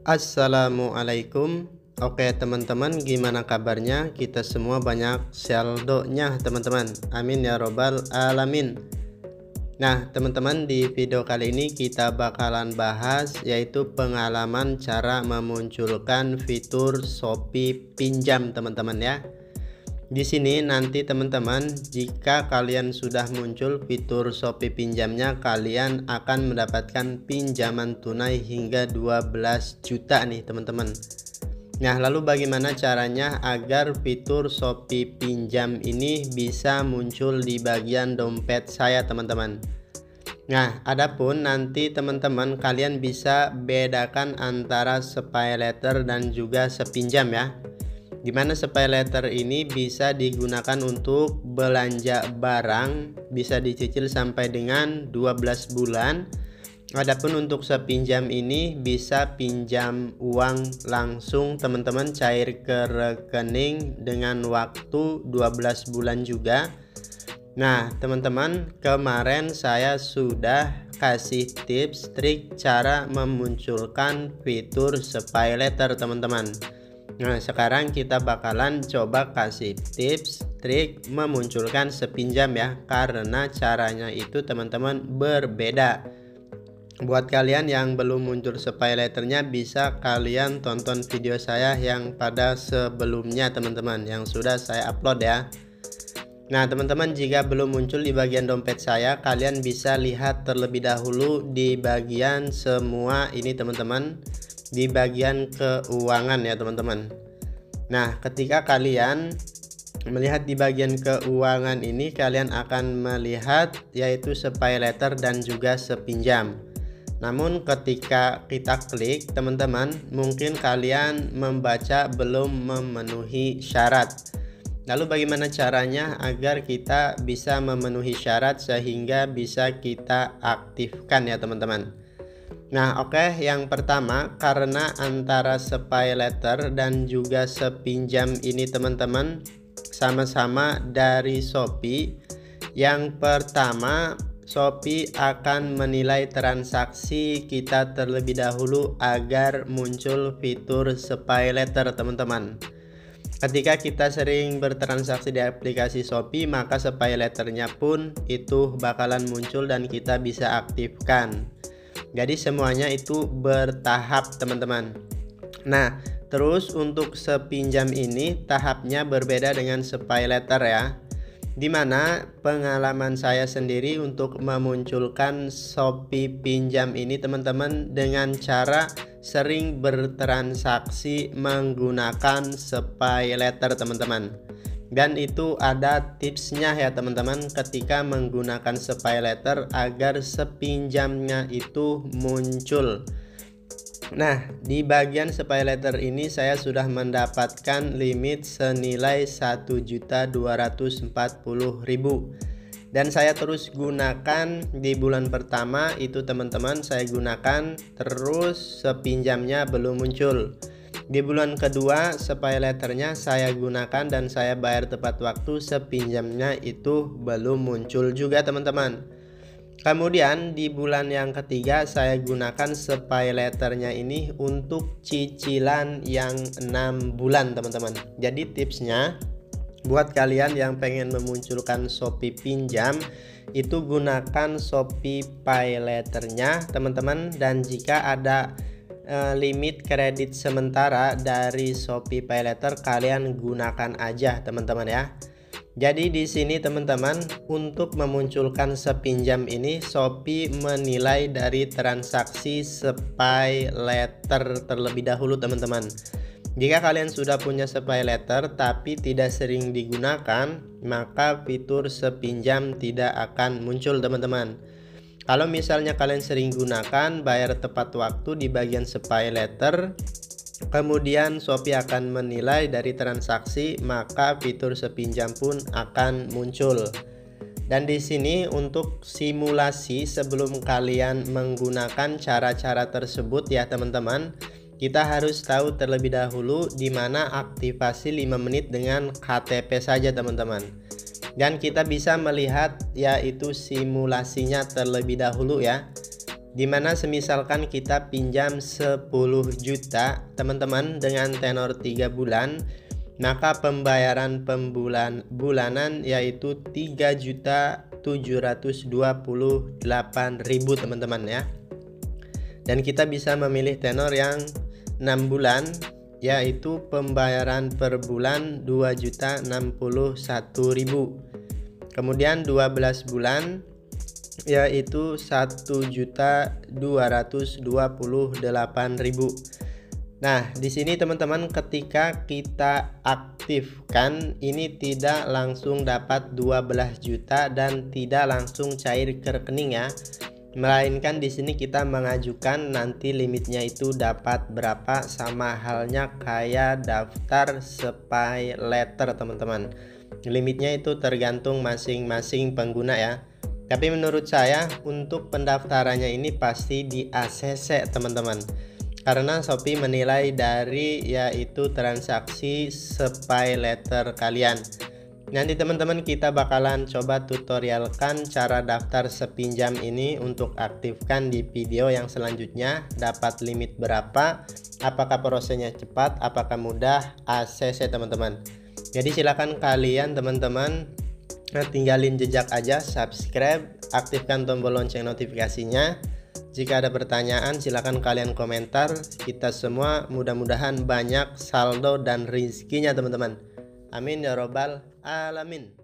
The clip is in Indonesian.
Assalamualaikum. Oke teman-teman, gimana kabarnya? Kita semua banyak saldonya teman-teman. Amin ya robbal alamin. Nah teman-teman, di video kali ini kita bakalan bahas yaitu pengalaman cara memunculkan fitur Shopee pinjam teman-teman ya. Di sini nanti teman-teman, jika kalian sudah muncul fitur Shopee pinjamnya, kalian akan mendapatkan pinjaman tunai hingga 12 juta nih teman-teman. Nah, lalu bagaimana caranya agar fitur Shopee pinjam ini bisa muncul di bagian dompet saya teman-teman? Nah, adapun nanti teman-teman kalian bisa bedakan antara SPay Letter dan juga sepinjam ya. Dimana SPay Letter ini bisa digunakan untuk belanja barang, bisa dicicil sampai dengan 12 bulan. Adapun untuk sepinjam ini bisa pinjam uang langsung teman-teman, cair ke rekening dengan waktu 12 bulan juga. Nah teman-teman, kemarin saya sudah kasih tips trik cara memunculkan fitur SPay Letter teman-teman. Nah sekarang kita bakalan coba kasih tips trik memunculkan sepinjam ya, karena caranya itu teman-teman berbeda. Buat kalian yang belum muncul SPay Letternya, bisa kalian tonton video saya yang pada sebelumnya teman-teman, yang sudah saya upload ya. Nah teman-teman, jika belum muncul di bagian dompet saya, kalian bisa lihat terlebih dahulu di bagian semua ini teman-teman, di bagian keuangan ya teman-teman. Nah ketika kalian melihat di bagian keuangan ini, kalian akan melihat yaitu SPay Letter dan juga sepinjam. Namun ketika kita klik teman-teman, mungkin kalian membaca belum memenuhi syarat. Lalu bagaimana caranya agar kita bisa memenuhi syarat sehingga bisa kita aktifkan ya teman-teman? Nah oke, yang pertama, karena antara SPay Letter dan juga sepinjam ini teman-teman sama-sama dari Shopee. Yang pertama, Shopee akan menilai transaksi kita terlebih dahulu agar muncul fitur SPay Letter teman-teman. Ketika kita sering bertransaksi di aplikasi Shopee, maka SPay Letternya pun itu bakalan muncul dan kita bisa aktifkan. Jadi semuanya itu bertahap teman-teman. Nah terus untuk sepinjam ini tahapnya berbeda dengan SPay Letter ya, dimana pengalaman saya sendiri untuk memunculkan Shopee pinjam ini teman-teman dengan cara sering bertransaksi menggunakan SPay Letter teman-teman. Dan itu ada tipsnya ya teman-teman ketika menggunakan SPay Letter agar sepinjamnya itu muncul. Nah di bagian SPay Letter ini saya sudah mendapatkan limit senilai 1.240.000 dan saya terus gunakan di bulan pertama itu teman-teman, saya gunakan terus sepinjamnya belum muncul. Di bulan kedua SPay Letternya saya gunakan dan saya bayar tepat waktu, sepinjamnya itu belum muncul juga teman-teman. Kemudian di bulan yang ketiga saya gunakan SPay Letternya ini untuk cicilan yang 6 bulan teman-teman. Jadi tipsnya buat kalian yang pengen memunculkan Shopee pinjam, itu gunakan Shopee Pay Letternya teman-teman, dan jika ada limit kredit sementara dari Shopee Pay Letter, kalian gunakan aja teman-teman ya. Jadi di sini teman-teman, untuk memunculkan sepinjam ini Shopee menilai dari transaksi SPay Letter terlebih dahulu teman-teman. Jika kalian sudah punya SPay Letter tapi tidak sering digunakan, maka fitur sepinjam tidak akan muncul teman-teman. Kalau misalnya kalian sering gunakan, bayar tepat waktu di bagian SPay Letter, kemudian Shopee akan menilai dari transaksi, maka fitur sepinjam pun akan muncul. Dan di sini untuk simulasi sebelum kalian menggunakan cara-cara tersebut ya teman-teman, kita harus tahu terlebih dahulu di mana aktivasi 5 menit dengan KTP saja teman-teman. Dan kita bisa melihat yaitu simulasinya terlebih dahulu ya. Dimana semisalkan kita pinjam 10 juta teman-teman dengan tenor 3 bulan, maka pembayaran bulanan yaitu 3.728.000 teman-teman ya. Dan kita bisa memilih tenor yang 6 bulan, yaitu pembayaran per bulan 2.061.000. Kemudian 12 bulan yaitu 1.228.000. Nah, di sini teman-teman ketika kita aktifkan ini tidak langsung dapat 12 juta dan tidak langsung cair ke rekening ya. Melainkan di sini kita mengajukan nanti limitnya itu dapat berapa, sama halnya kayak daftar SPay Letter teman-teman. Limitnya itu tergantung masing-masing pengguna ya. Tapi menurut saya untuk pendaftarannya ini pasti di ACC teman-teman. Karena Shopee menilai dari yaitu transaksi SPay Letter kalian. Nanti teman-teman kita bakalan coba tutorialkan cara daftar sepinjam ini untuk aktifkan di video yang selanjutnya. Dapat limit berapa, apakah prosesnya cepat, apakah mudah, ACC teman-teman. Jadi silakan kalian teman-teman tinggalin jejak aja, subscribe, aktifkan tombol lonceng notifikasinya. Jika ada pertanyaan silakan kalian komentar. Kita semua mudah-mudahan banyak saldo dan rezekinya teman-teman. Amin ya robbal alamin.